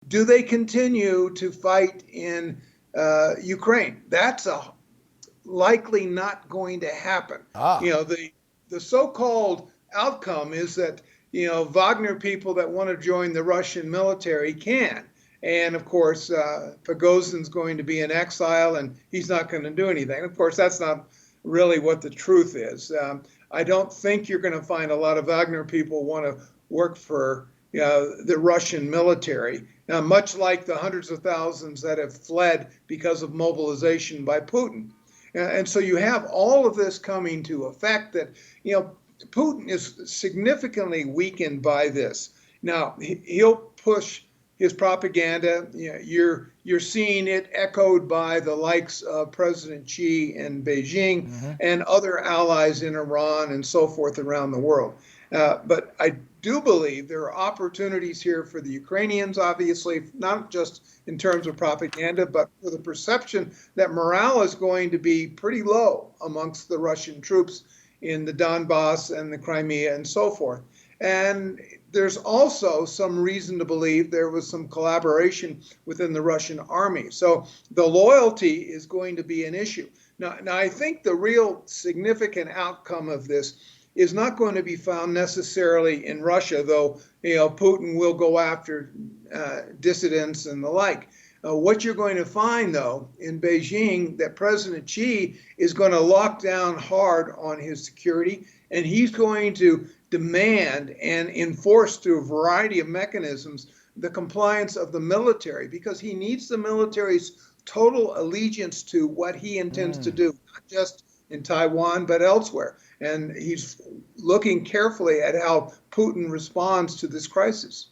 Do they continue to fight in Ukraine? That's likely not going to happen. Ah, You know, the so-called outcome is that, Wagner people that want to join the Russian military can. And of course, Pagozin's going to be in exile and he's not going to do anything. Of course, that's not really what the truth is. I don't think you're going to find a lot of Wagner people want to work for the Russian military, much like the hundreds of thousands that have fled because of mobilization by Putin. And so you have all of this coming to effect that, Putin is significantly weakened by this. Now, he'll push his propaganda. You're seeing it echoed by the likes of President Xi in Beijing hmm, and other allies in Iran and so forth around the world. But I do believe there are opportunities here for the Ukrainians, obviously, not just in terms of propaganda, but for the perception that morale is going to be pretty low amongst the Russian troops in the Donbass and the Crimea and so forth. And there's also some reason to believe there was some collaboration within the Russian army. So the loyalty is going to be an issue. Now I think the real significant outcome of this is not going to be found necessarily in Russia, though Putin will go after dissidents and the like. What you're going to find, though, in Beijing, that President Xi is going to lock down hard on his security, and he's going to demand and enforce through a variety of mechanisms the compliance of the military because he needs the military's total allegiance to what he intends to mm. do, not just in Taiwan, but elsewhere. And he's looking carefully at how Putin responds to this crisis.